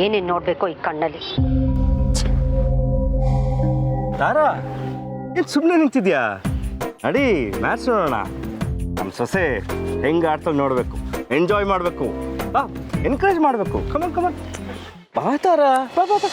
ಏನೇನು ನೋಡಬೇಕೋ ಈ ಕಣ್ಣಲ್ಲಿ. ತಾರಾ ಏನು ಸುಮ್ಮನೆ ನಿಂತಿದ್ಯಾ? ನಡಿ ಮ್ಯಾಚ್ ನೋಡೋಣ. ನಮ್ಮ ಸೊಸೆ ಹೆಂಗೆ ಆಡ್ತಾಳೆ ನೋಡಬೇಕು, ಎಂಜಾಯ್ ಮಾಡಬೇಕು, ಎನ್ಕರೇಜ್ ಮಾಡಬೇಕು. ಕಮನ್ ಕಮನ್ ಬಾ ತಾರಾ, ಬಾ ಬಾ ಬಾ.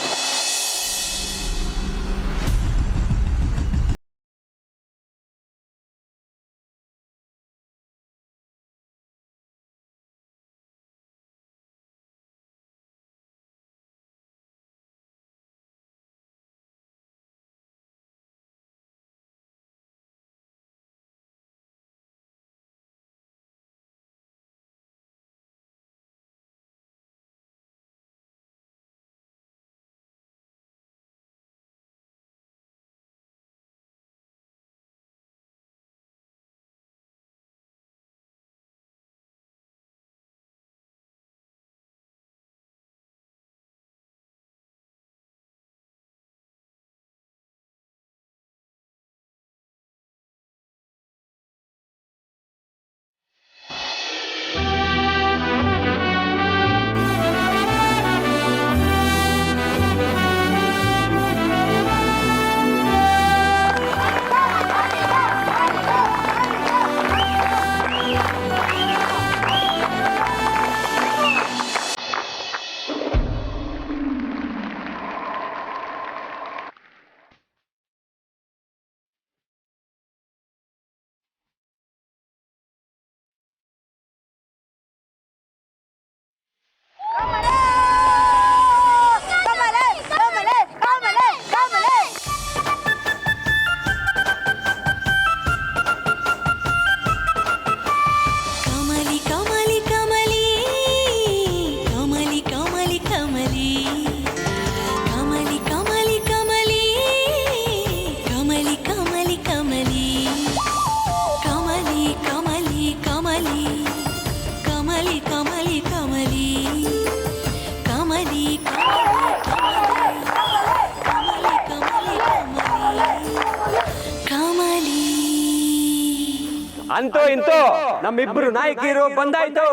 ಅಂತೂ ಇಂತೂ ನಮ್ಮಿಬ್ರು ನಾಯಕಿರು ಬಂದಾಯ್ತು.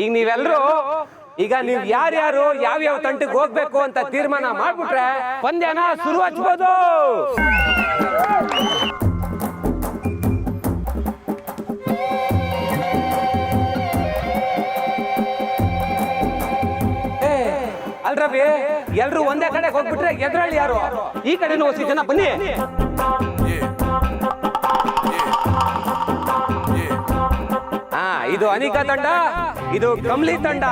ಈಗ ನೀವೆಲ್ಲರೂ ನೀವು ಯಾರ್ಯಾರು ಯಾವ್ಯಾವ ತಂಟಕ್ಕೆ ಹೋಗ್ಬೇಕು ಅಂತ ತೀರ್ಮಾನ ಮಾಡ್ಬಿಟ್ರೆ ಪಂದ್ಯನ ಶುರು ಹಚ್ಬೋದು. ಅಲ್ರವಿ, ಎಲ್ರು ಒಂದೇ ಕಡೆ ಹೋಗ್ಬಿಟ್ರೆ ಎದ್ರಲ್ಲಿ ಯಾರು? ಈ ಕಡೆನೂ ಹೊಸ ಜನ ಬನ್ನಿ. ಇದು ಅನಿಕಾ ತಂಡ, ಇದು ಕಮಲಿ ತಂಡ.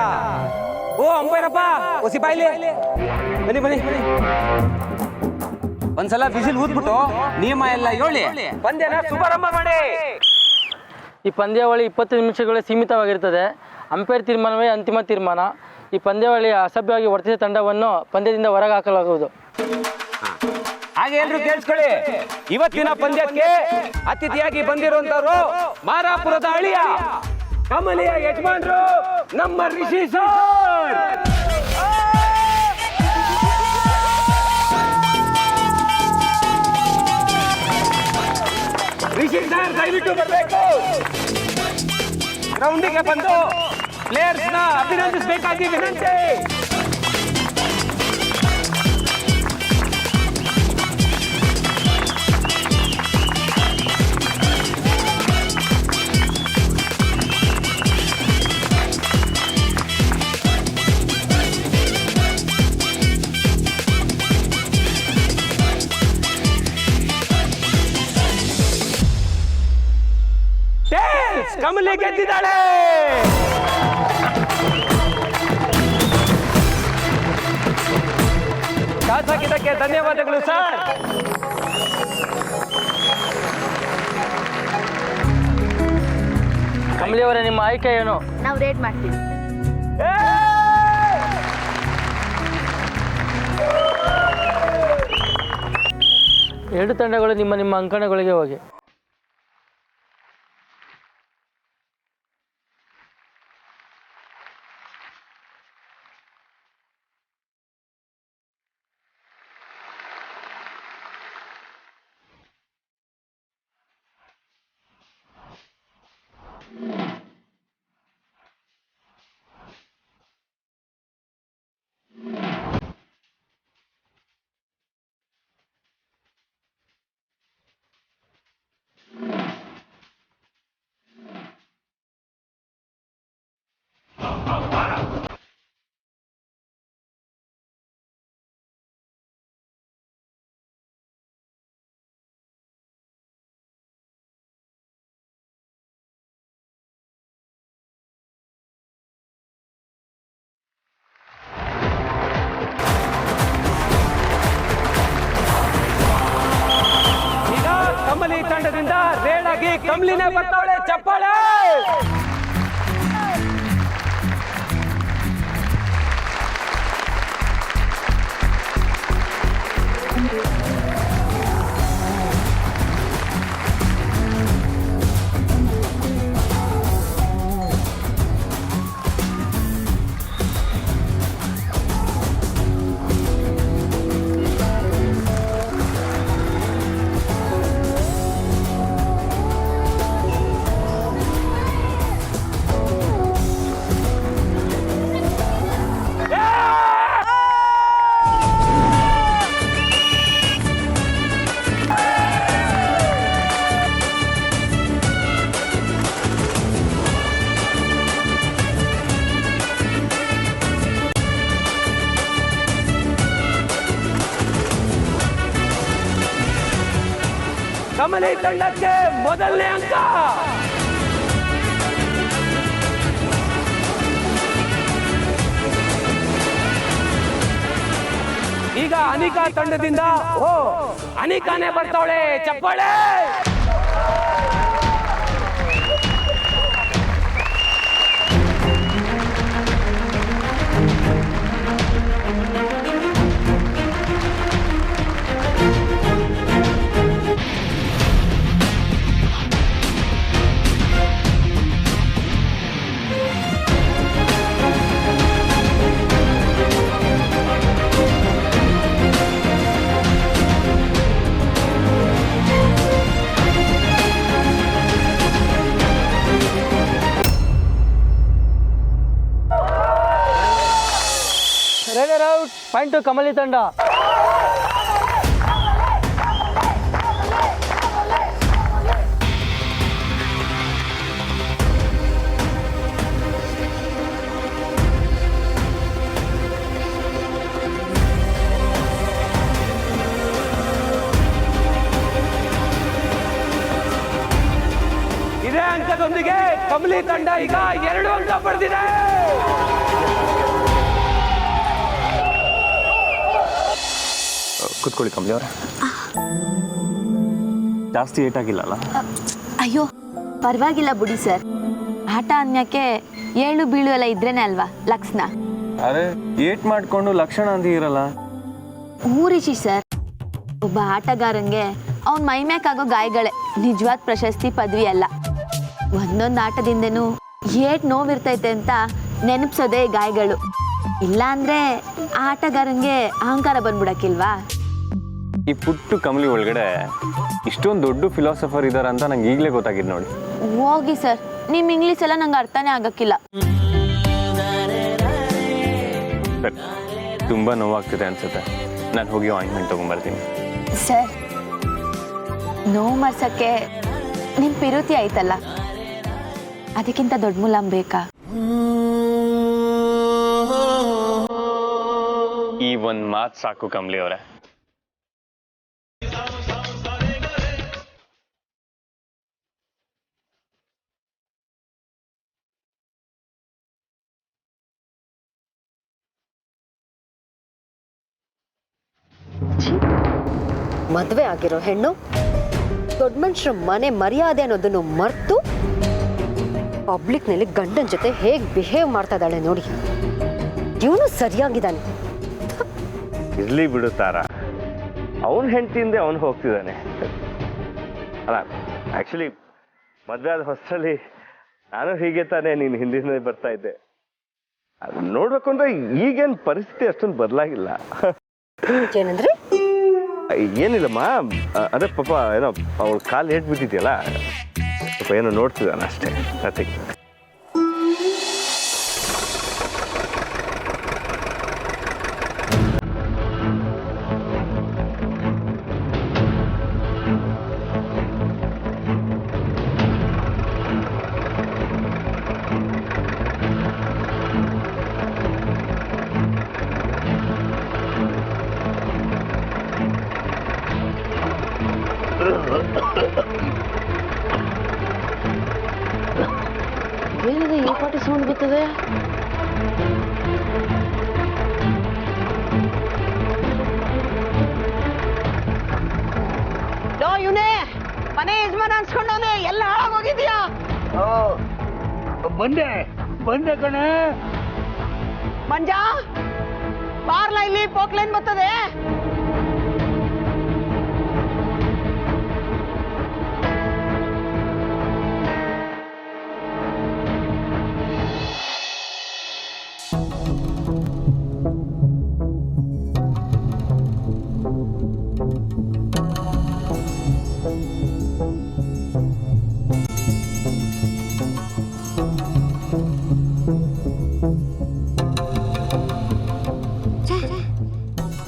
ಓ ಅಂಬೈರಪ್ಪ, ಹೊಸಿ ಬಾಯ್ಲಿ ಬನ್ನಿ ಬನ್ನಿ. ಒಂದ್ಸಲ ಬಿಸಿಲು ಊದ್ಬಿಟ್ಟು ನಿಯಮ ಎಲ್ಲ ಹೇಳಿ ಪಂದ್ಯನ ಶುಭಾರಂಭ ಮಾಡಿ. ಈ ಪಂದ್ಯಾವಳಿ 20 ನಿಮಿಷಗಳೇ ಸೀಮಿತವಾಗಿರುತ್ತದೆ. ಅಂಪೈರ್ ತೀರ್ಮಾನವೇ ಅಂತಿಮ ತೀರ್ಮಾನ. ಈ ಪಂದ್ಯಾವಳಿಯ ಅಸಭ್ಯವಾಗಿ ವರ್ತಿಸಿದ ತಂಡವನ್ನು ಪಂದ್ಯದಿಂದ ಹೊರಗೆ ಹಾಕಲಾಗುವುದು. ಹಾಗೆ ಎಲ್ರು ಕೇಳಿಸ್ಕೊಳ್ಳಿ, ಇವತ್ತಿನ ಪಂದ್ಯಕ್ಕೆ ಅತಿಥಿಯಾಗಿ ಬಂದಿರುವಂತವರು ಮಾರಾಪುರದ ಅಳಿಯ ಕಮಲಿಯ ಯಜಮಾನ್ರು ನಮ್ಮ ರಿಷಿ ಸರ್. ರಿಷಿ ಸರ್ ದಯವಿಟ್ಟು ಬರಬೇಕು. ಗ್ರೌಂಡಿಗೆ ಬಂದು ಪ್ಲೇಯರ್ಸ್ ನ ಅಭಿನಂದಿಸಬೇಕಾಗಿ ವಿನಂತಿ. ಕಮಲಿ ಗೆದ್ದಿದ್ದಾಳೆ. ಶಾಸಕಿದ್ದಕ್ಕೆ ಧನ್ಯವಾದಗಳು ಸರ್. ಕಮಲಿಯವರೇ, ನಿಮ್ಮ ಆಯ್ಕೆ ಏನು? ನಾವು ರೇಟ್ ಮಾಡ್ತೀವಿ. ಎರಡು ತಂಡಗಳು ನಿಮ್ಮ ನಿಮ್ಮ ಅಂಕಣಗಳಿಗೆ ಹೋಗಿ. ಆಗಿ ಕಮ್ಲಿನೇ ಬರ್ತಾವಳೆ, ಚಪ್ಪಾಳೆ. ಕಮಲಿ ತಂಡಕ್ಕೆ ಮೊದಲನೇ ಅಂಕ. ಈಗ ಅನಿಕಾ ತಂಡದಿಂದ ಅನಿಕಾನೇ ಬರ್ತಾವಳೆ, ಚಪ್ಪಾಳೆ. Rider out, point to Kamali ತಂಡ. ಇದೇ ಅಂಕದೊಂದಿಗೆ ಕಮಲಿ ತಂಡ ಈಗ 2 ಅಂಕ ಪಡೆದಿದೆ. ಕುತ್ಕೊಳ್ಳಿ ಕಮಲಿ ಅವರೇ. ಜಾಸ್ತಿ ಏಟಾಗಿಲ್ಲಲ್ಲ? ಅಯ್ಯೋ ಪರವಾಗಿಲ್ಲ ಬಿಡಿ ಸರ್. ಆಟ ಅನ್ಯಕ್ಕೆ ಏಳು ಬೀಳು ಎಲ್ಲ ಇದ್ರೇನೆ ಅಲ್ವಾ ಲಕ್ಷಣ. ಅರೆ ಏಟ್ ಮಾಡ್ಕೊಂಡು ಲಕ್ಷಣ ಅಂತ ಇರಲ್ಲ. ಊರಿಶಿ ಸರ್, ಒಬ್ಬ ಆಟಗಾರಂಗೆ ಅವನ ಮೈಮ್ಯಾಕಾಗೋ ಗಾಯಗಳೇ ನಿಜವಾದ ಪ್ರಶಸ್ತಿ ಪದವಿ ಅಲ್ಲ. ಒಂದೊಂದು ಆಟದಿಂದನೂ ಏಟ್ ನೋವಿರ್ತೈತೆ ಅಂತ ನೆನಪಿಸೋದೇ ಗಾಯಗಳು. ಇಲ್ಲ ಅಂದ್ರೆ ಆಟಗಾರಂಗೆ ಅಹಂಕಾರ ಬಂದ್ಬಿಡಕ್ಕಿಲ್ವಾ? ಈ ಪುಟ್ಟು ಕಮಲಿ ಒಳಗಡೆ ಇಷ್ಟೊಂದು ದೊಡ್ಡ ಫಿಲಾಸಫರ್ ಇದಾರೆ ಅಂತ ನಂಗೆ ಈಗಲೇ ಗೊತ್ತಾಗಿದ್ದು ನೋಡಿ. ಹೋಗಿ ಸರ್, ನಿಮ್ಮ ಇಂಗ್ಲೀಷ್ ಎಲ್ಲ ನಂಗೆ ಅರ್ಥನೇ ಆಗಕ್ಕಿಲ್ಲ. ತುಂಬ ನೋವಾಗ್ತಿದೆ ಅನ್ಸುತ್ತೆ, ನಾನು ಹೋಗಿ ಆಯಿಂಟ್ಮೆಂಟ್ ತೊಗೊಂಬರ್ತೀನಿ. ಸರ್, ನೋವು ಮರ್ಸಕ್ಕೆ ನಿಮ್ಮ ಪಿರುತಿ ಆಯ್ತಲ್ಲ, ಅದಕ್ಕಿಂತ ದೊಡ್ಡ ಮುಲಾಮ್ ಬೇಕಾ? ಈ ಒಂದು ಮಾತು ಸಾಕು ಕಮಲಿ ಅವರೇ. ಮದುವೆ ಆಗಿರೋ ಹೆಣ್ಣು ದೊಡ್ಡ ಮನುಷ್ಯರ ಮನೆ ಮರ್ಯಾದೆ ಅನ್ನೋದನ್ನು ಮರ್ತು ಪಬ್ಲಿಕ್ನಲ್ಲಿ ಗಂಡನ ಜೊತೆ ಹೇಗೆ ಬಿಹೇವ್ ಮಾಡ್ತಾ ಇದ್ದಾಳೆ ನೋಡಿ. ಇವನು ಸರಿಯಾಗಿದ್ದಾನೆ. ಇರ್ಲಿ ಬಿಡುತ್ತಾರ, ಅವನ ಹೆಂಡತಿಯಿಂದ ಅವನು ಹೋಗ್ತಿದ್ದಾನೆ ಅಲ್ಲ. ಆ್ಯಕ್ಚುಲಿ ಮದುವೆ ಆದ ಹೊಸರಲ್ಲಿ ನಾನು ಹೀಗೆ ತಾನೇ ನೀನು ಹಿಂದಿನ ಬರ್ತಾ ಇದ್ದೆ. ಅದು ನೋಡ್ಬೇಕು ಅಂದ್ರೆ ಈಗೇನು ಪರಿಸ್ಥಿತಿ ಅಷ್ಟೊಂದು ಬದಲಾಗಿಲ್ಲ. ಏನಂದ್ರೆ? ಏನಿಲ್ಲಮ್ಮ, ಅದೇ ಪಾಪ ಏನೋ ಅವಳ ಕಾಲು ಏಟ್ ಬಿಟ್ಟಿದ್ಯಲ್ಲ, ಪಾಪ ಏನೋ ನೋಡ್ತಿದ್ದಾನೆ ಅಷ್ಟೇ, ನಥಿಂಗ್. ಏನಿದೆ ಈ ಪಾಟಿ ಸೌಂಡ್ ಬರ್ತದೆ? ಇವನೇ ಮನೆ ಯಜಮಾನ ಅನ್ಸ್ಕೊಂಡವನೆ ಎಲ್ಲ ಹಾಳಾಗೋಗಿದ್ಯಾ? ಬಂದೆ ಕಣೆ. ಮಂಜ ಬಾರ್ಲ, ಇಲ್ಲಿ ಪೋಕ್ಲೈನ್ ಬರ್ತದೆ.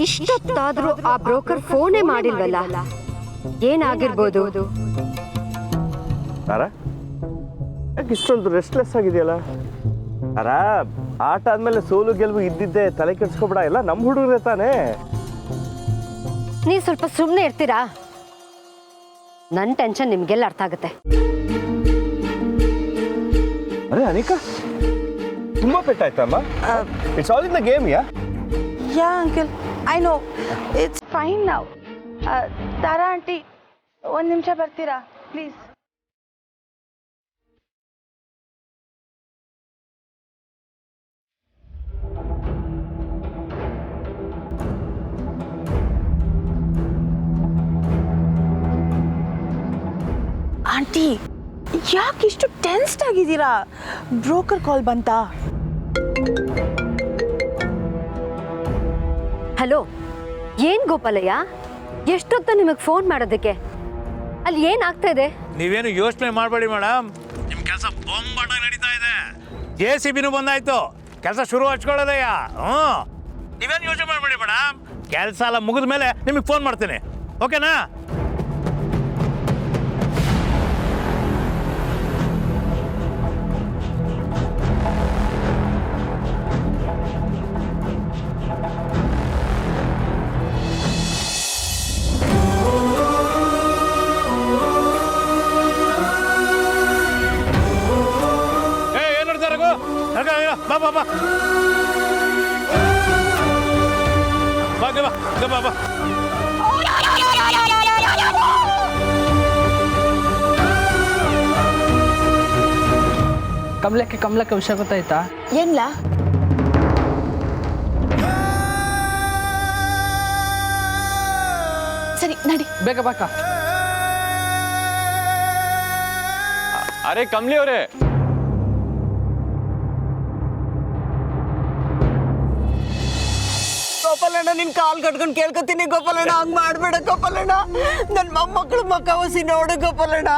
ಇಷ್ಟೊತ್ತಾದ್ರೂ ಆ ಬ್ರೋಕರ್ ಫೋನೇ ಮಾಡಿಲ್ವಲ್ಲ, ಏನಾಗಿರ್ಬೋದು? ತಾರಾ ಯಾಕೆ ಇಷ್ಟೊಂದು ರೆಸ್ಟ್ಲೆಸ್ ಆಗಿದೆಯಲ್ಲ? ತಾರಾ, ಆಟ ಆದ್ಮೇಲೆ ಸೋಲು ಗೆಲುವು ಇದ್ದಿದ್ದೆ, ತಲೆ ಕೆಡ್ಸ್ಕೊಬೇಡ. ಎಲ್ಲ ನಮ್ಮ ಹುಡುಗರೇ ತಾನೇ. ನೀವು ಸ್ವಲ್ಪ ಸುಮ್ಮನೆ ಇರ್ತೀರಾ? ನನ್ನ ಟೆನ್ಷನ್ ನಿಮ್ಗೆಲ್ಲ ಅರ್ಥ ಆಗುತ್ತೆ. ಅರೆ ಅನಿಕಾ, ತುಂಬಾ ಪೆಟ್ಟಾಯ್ತಮ್ಮ. It's all in the game. Yeah, uncle. I know. It's fine now. Tara aunty, ಒಂದು ನಿಮಿಷ ಬರ್ತೀರಾ ಪ್ಲೀಸ್? ಆಂಟಿ, ಯಾಕೆ ಇಷ್ಟು ಟೆನ್ಸ್ಡ್ ಆಗಿದ್ದೀರಾ? ಬ್ರೋಕರ್ ಕಾಲ್ ಬಂತಾ? ಹಲೋ, ಏನ್ ಗೋಪಾಲಯ್ಯ, ಎಷ್ಟೊತ್ತು ನಿಮಗೆ ಫೋನ್ ಮಾಡೋದಕ್ಕೆ? ಅಲ್ಲಿ ಏನಾಗ್ತಾ ಇದೆ? ನೀವೇನು ಯೋಚನೆ ಮಾಡಬೇಡಿ ಮೇಡಮ್, ನಿಮ್ಮ ಕೆಲಸ ಬೊಂಬಾಟಾಗಿ ನಡೀತಾ ಇದೆ. JCB ಬಂದಾಯ್ತು, ಕೆಲಸ ಶುರು ಹಚ್ಕೊಳ್ಳೋದಯ್ಯ. ನೀವೇನು ಯೋಚನೆ ಮಾಡಬೇಡಿ ಮೇಡಮ್, ಕೆಲಸ ಎಲ್ಲ ಮುಗಿದ ಮೇಲೆ ನಿಮಗೆ ಫೋನ್ ಮಾಡ್ತೀನಿ, ಓಕೆನಾ? ಬಾ ಬಾ ಬಾ ಬಾ ಬಾ ಬಾ. ಕಮಲಕ್ಕೆ ವಿಷಯ ಗೊತ್ತಾಯ್ತಾ? ಏನ್ಲಾ? ಸರಿ ನಡಿ, ಬೇಗ ಬಾಕ. ಅರೆ ಕಮಲಿ ಅವರೇ, ಗೋಪಾಲಣ್ಣ, ನಿನ್ ಕಾಲ್ ಕಟ್ಕೊಂಡು ಕೇಳ್ಕೊತೀನಿ ಗೋಪಾಲಣ್ಣ, ಹಂಗ್ ಮಾಡ್ಬೇಡ ಗೋಪಾಲಣ್ಣ. ನನ್ ಮೊಮ್ಮಕ್ಕಳು ಮಕ್ಕವಸಿ ನೋಡು ಗೋಪಾಲಣ್ಣ,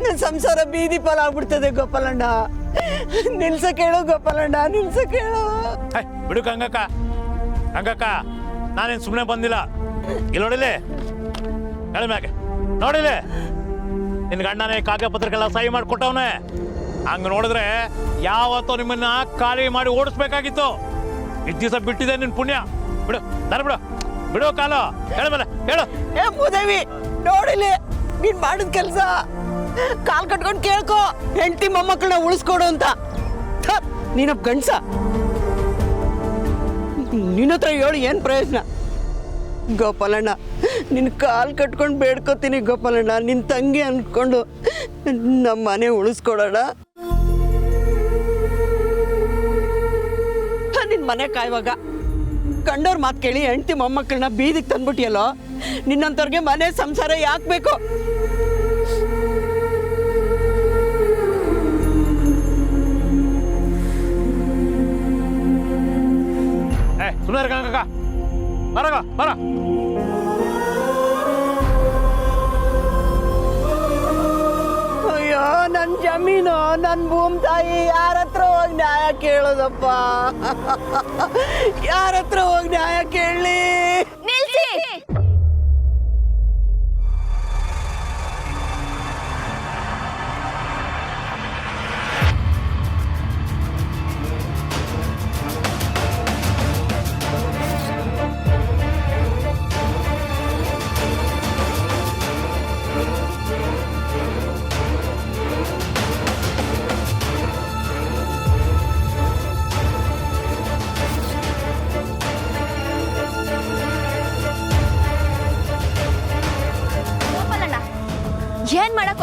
ನನ್ ಸಂಸಾರ ಬೀದಿ ಪಾಲ ಆಗ್ಬಿಡ್ತದೆ ಗೋಪಾಲಣ್ಣ. ನಿಲ್ಸ ಕೇಳು ಗೋಪಾಲಣ್ಣ, ನಿಲ್ಸ ಕೇಳು. ಬಿಡು ಹಂಗಕ್ಕ, ನಾನೇನು ಸುಮ್ಮನೆ ಬಂದಿಲ್ಲ. ಇಲ್ಲಿ ನೋಡಿಲೆ, ಹೇಳ ಮ್ಯಾಗೆ ನೋಡಿಲೆ, ನಿನ್ನ ಗಂಡನೇ ಕಾಗದ ಪತ್ರಕ್ಕೆಲ್ಲ ಸಹಿ ಮಾಡಿಕೊಟ್ಟವನೆ. ಹಂಗ ನೋಡಿದ್ರೆ ಯಾವತ್ತೋ ನಿಮ್ಮನ್ನ ಖಾಲಿ ಮಾಡಿ ಓಡಿಸ್ಬೇಕಾಗಿತ್ತು. ಇಷ್ಟು ದಿವಸ ಬಿಟ್ಟಿದೆ ನಿನ್ ಪುಣ್ಯ. ಬಿಡು ನಾನು, ಬಿಡು ಕಾಲು, ಹೇಳ ಮೇಲೆ ಹೇಳು. ಏ ಭೂದೇವಿ, ನೋಡಿಲಿ ನೀನ್ ಮಾಡಿದ ಕೆಲ್ಸ. ಕಾಲ್ ಕಟ್ಕೊಂಡು ಕೇಳ್ಕೊ, ಹೆಂಡತಿ ಮೊಮ್ಮಕ್ಕಳನ್ನ ಉಳಿಸ್ಕೊಡು ಅಂತ. ನೀನೊಬ್ಬ ಗಂಡ್ಸ, ನಿನ್ನ ಹತ್ರ ಹೇಳಿ ಏನ್ ಪ್ರಯೋಜನ? ಗೋಪಾಲಣ್ಣ, ನಿನ್ನ ಕಾಲ್ ಕಟ್ಕೊಂಡು ಬೇಡ್ಕೋತೀನಿ ಗೋಪಾಲಣ್ಣ, ನಿನ್ನ ತಂಗಿ ಅನ್ಕೊಂಡು ನಮ್ಮ ಮನೆ ಉಳಿಸ್ಕೊಡೋಣ. ನಿನ್ನ ಮನೆ ಕಾಯುವಾಗ ಗಂಡವ್ರ ಮಾತು ಕೇಳಿ ಹೆಂಡತಿ ಮೊಮ್ಮಕ್ಕಳನ್ನ ಬೀದಿಗೆ ತಂದ್ಬಿಟ್ಟಿಯಲ್ಲೋ. ನಿನ್ನಂತವ್ರಿಗೆ ಮನೆ ಸಂಸಾರ ಯಾಕೆ ಬೇಕು? ಸುಮ್ಮನೆ ಕಕ್ಕ, ಬರ. ಅಯ್ಯೋ, ನನ್ನ ಜಮೀನು, ನನ್ನ ಭೂಮಿ ತಾಯಿ, ಯಾರ ಹತ್ರ ಹೋಗಿ ನ್ಯಾಯ ಕೇಳೋದಪ್ಪ? ಯಾರ ಹತ್ರ ಹೋಗಿ ನ್ಯಾಯ ಕೇಳಲಿ? ನಿಲ್ಸಿ.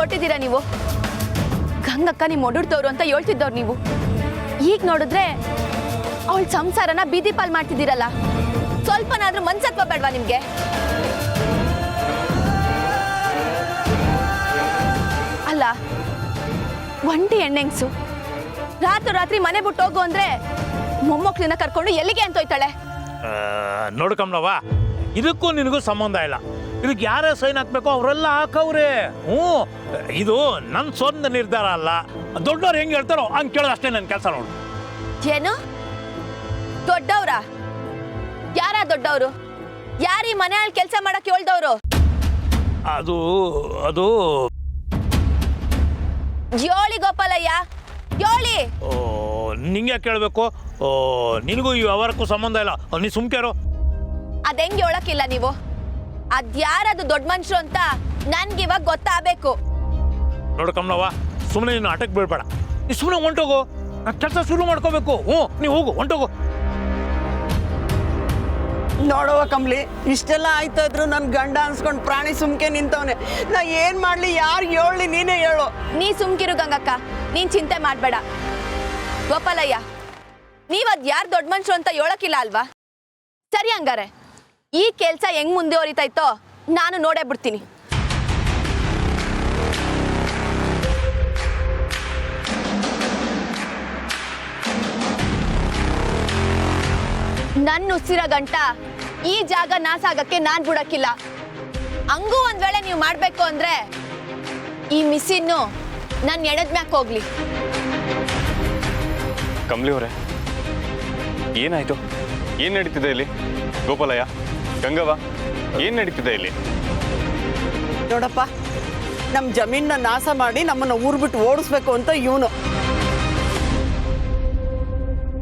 ಕೊಟ್ಟಿದ್ದೀರಾ ನೀವು? ಗಂಗಕ್ಕ ನಿಮ್ಮ ಒಡುಡ್ತವ್ರು ಅಂತ ಹೇಳ್ತಿದ್ದವ್ರು ನೀವು. ಈಗ ನೋಡಿದ್ರೆ ಅವಳ ಸಂಸಾರನ ಬೀದಿ ಪಾಲ್ ಮಾಡ್ತಿದ್ದೀರಲ್ಲ. ಸ್ವಲ್ಪನಾದ್ರೂ ಮನ್ಸತ್ವ ಬೇಡವಾ ನಿಮ್ಗೆ? ಅಲ್ಲ, ಒಂಟಿ ಹೆಣ್ಣೆಂಗ್ಸು ರಾತ್ರಿ ಮನೆ ಬಿಟ್ಟು ಹೋಗು ಅಂದ್ರೆ ಮೊಮ್ಮಕ್ಳನ್ನ ಕರ್ಕೊಂಡು ಎಲ್ಲಿಗೆ ಅಂತ ಹೋಯ್ತಾಳೆ? ನೋಡು ಕಮಲವ್ವ, ಇದಕ್ಕೂ ನಿನಗೂ ಸಂಬಂಧ ಇಲ್ಲ. ಇದಕ್ಕೆ ಯಾರೇ ಸೈನ್ ಹಾಕ್ಬೇಕೋ ಅವರೆಲ್ಲ ಹಾಕವ್ರೆ. ಇದು ನನ್ನ ಸ್ವಂತ ನಿರ್ಧಾರ ಅಲ್ಲ. ದೊಡ್ಡವ್ರು ಹೆಂಗೆ ಹೇಳ್ತಾರೋ ಹಂಗೆ ಕೇಳೋದು ಅಷ್ಟೇ ನನ್ನ ಕೆಲಸ. ನೋಡು. ಏನು ದೊಡ್ಡವ್ರ? ಯಾರ ದೊಡ್ಡವರು? ಯಾರೀ ಮನೆಯಲ್ಲಿ ಕೆಲಸ ಮಾಡಕ್ಕೆ ಹೇಳ್ದವ್ರು? ಅದು ಯೋಳಿ ಗೋಪಾಲಯ್ಯ, ಯೋಳಿ. ನಿಂಗೆ ಕೇಳಬೇಕು? ನಿನಗೂ ಈ ವ್ಯವಹಾರಕ್ಕೂ ಸಂಬಂಧ ಇಲ್ಲ. ನೀ ಸುಮ್ಕೇರು. ಅದೆಂಗೆ ಹೇಳಕ್ಕಿಲ್ಲ ನೀವು? ಅದ್ಯಾರದು ದೊಡ್ಡ ಮನುಷ್ಯರು ಅಂತ ನನ್ಗೆ ಇವಾಗ ಗೊತ್ತಾಗಬೇಕು. ನೋಡು ಕಮಲವ್ವ, ಸುಮ್ಮನೆ ನೀನು ಆಟಕ್ಕೆ ಬೀಳ್ಬೇಡ. ನೀ ಸುಮ್ಮನೆ ಹೊಂಟೋಗು. ಕೆಲಸ ಶುರು ಮಾಡ್ಕೋಬೇಕು. ನೀವು ಹೋಗು, ಹೊಂಟೋಗು. ನೋಡವ ಕಮ್ಲಿ, ಇಷ್ಟೆಲ್ಲ ಆಯ್ತಾ ಇದ್ರು ನನ್ನ ಗಂಡ ಅನ್ಸ್ಕೊಂಡು ಪ್ರಾಣಿ ಸುಮ್ಕೆ ನಿಂತವನೆ. ನಾ ಏನ್ ಮಾಡ್ಲಿ, ಯಾರು ಹೇಳಿ? ನೀನೇ ಹೇಳು. ನೀ ಸುಮ್ಕಿರು ಗಂಗಕ್ಕ, ನೀನ್ ಚಿಂತೆ ಮಾಡ್ಬೇಡ. ಗೋಪಾಲಯ್ಯ, ನೀವ್ ಅದ್ ಯಾರು ದೊಡ್ಡ ಮನುಷ್ಯರು ಅಂತ ಹೇಳಕ್ಕಿಲ್ಲ ಅಲ್ವಾ? ಸರಿ, ಹಂಗಾರೆ ಈ ಕೆಲ್ಸ ಹೆಂಗ್ ಮುಂದುವರಿತಾಯ್ತೋ ನಾನು ನೋಡೇ ಬಿಡ್ತೀನಿ. ನನ್ನ ಉಸಿರ ಗಂಟ ಈ ಜಾಗ ನಾಸಾಗಕ್ಕೆ ನಾನ್ ಬಿಡಕ್ಕಿಲ್ಲ. ಹಂಗೂ ಒಂದ್ ವೇಳೆ ನೀವು ಮಾಡ್ಬೇಕು ಅಂದ್ರೆ ಈ ಮಿಸ್ಸಿನ್ನು ನನ್ನ ಎಣದ್ ಮ್ಯಾಕ್ ಹೋಗ್ಲಿ. ಕಮಲಿ ಅವರೇ, ಏನಾಯ್ತು? ಏನ್ ನಡೀತಿದೆ ಇಲ್ಲಿ? ಗೋಪಾಲಯ್ಯ, ಗಂಗವ್ವ, ಏನ್ ನಡೀತಿದೆ ಇಲ್ಲಿ? ನೋಡಪ್ಪ, ನಮ್ಮ ಜಮೀನ ನಾಶ ಮಾಡಿ ನಮ್ಮನ್ನ ಊರ್ ಬಿಟ್ಟು ಓಡಿಸ್ಬೇಕು ಅಂತ ಇವನು.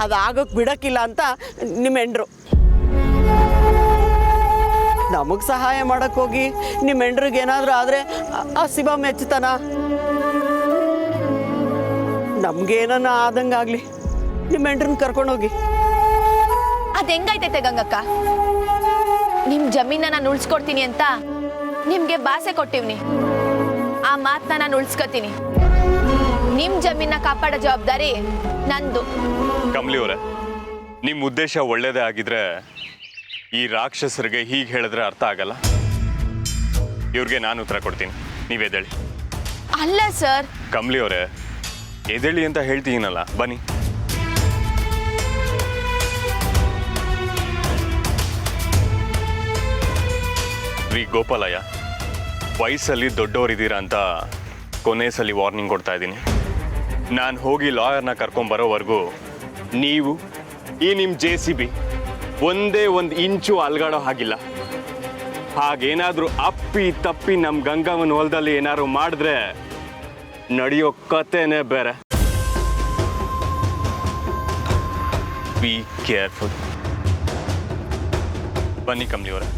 ಅದಾಗಕ್ ಬಿಡಕ್ಕಿಲ್ಲ ಅಂತ ನಿಮ್ಮ ಹೆಂಡ್ರು. ನಮಗ್ ಸಹಾಯ ಮಾಡಕ್ ಹೋಗಿ ನಿಮ್ಮ ಹೆಂಡ್ರಿಗೆ ಏನಾದ್ರೂ ಆದ್ರೆ ಆ ಶಿವ ಮೆಚ್ಚತಾನ? ನಮ್ಗೇನ ಆದಂಗಾಗ್ಲಿ, ನಿಮ್ಮ ಹೆಂಡ್ರನ್ನ ಕರ್ಕೊಂಡೋಗಿ. ಅದ್ ಹೆಂಗೈತೈತೆ ಗಂಗಕ್ಕ? ನಿಮ್ ಜಮೀನ ನಾನು ಉಳ್ಸ್ಕೊಡ್ತೀನಿ ಅಂತ ನಿಮ್ಗೆ ಭಾಷೆ ಕೊಟ್ಟಿವ್ನಿ. ಆ ಮಾತನ್ನ ನಾನು ಉಳ್ಸ್ಕೊತೀನಿ. ನಿಮ್ ಜಮೀನ ಕಾಪಾಡೋ ಜವಾಬ್ದಾರಿ ನಂದು. ಕಮಲಿ ಅವರೇ, ನಿಮ್ಮ ಉದ್ದೇಶ ಒಳ್ಳೇದೇ ಆಗಿದ್ರೆ ಈ ರಾಕ್ಷಸರಿಗೆ ಹೀಗೆ ಹೇಳಿದ್ರೆ ಅರ್ಥ ಆಗಲ್ಲ. ಇವ್ರಿಗೆ ನಾನು ಉತ್ತರ ಕೊಡ್ತೀನಿ, ನೀವೆದೇಳಿ. ಅಲ್ಲ ಸರ್. ಕಮಲಿ ಅವರೇ, ಎದೇಳಿ ಅಂತ ಹೇಳ್ತೀನಲ್ಲ, ಬನ್ನಿ. ರೀ ಗೋಪಾಲಯ್ಯ, ವಯಸ್ಸಲ್ಲಿ ದೊಡ್ಡವರಿದ್ದೀರಾ ಅಂತ ಕೊನೆ ಸಲ ವಾರ್ನಿಂಗ್ ಕೊಡ್ತಾ ಇದ್ದೀನಿ. ನಾನು ಹೋಗಿ ಲಾಯರ್ನ ಕರ್ಕೊಂಬರೋವರೆಗೂ ನೀವು ಈ ನಿಮ್ಮ JCB ಒಂದೇ ಒಂದು ಇಂಚು ಅಲ್ಗಾಡೋ ಹಾಗಿಲ್ಲ. ಹಾಗೇನಾದರೂ ಅಪ್ಪಿ ತಪ್ಪಿ ನಮ್ಮ ಗಂಗಮ್ಮನ ಹೊಲದಲ್ಲಿ ಏನಾದ್ರು ಮಾಡಿದ್ರೆ ನಡೆಯೋ ಕತೆನೇ ಬೇರೆ. Be careful. ಬನ್ನಿ ಕಮಲಿ ಅವರೇ.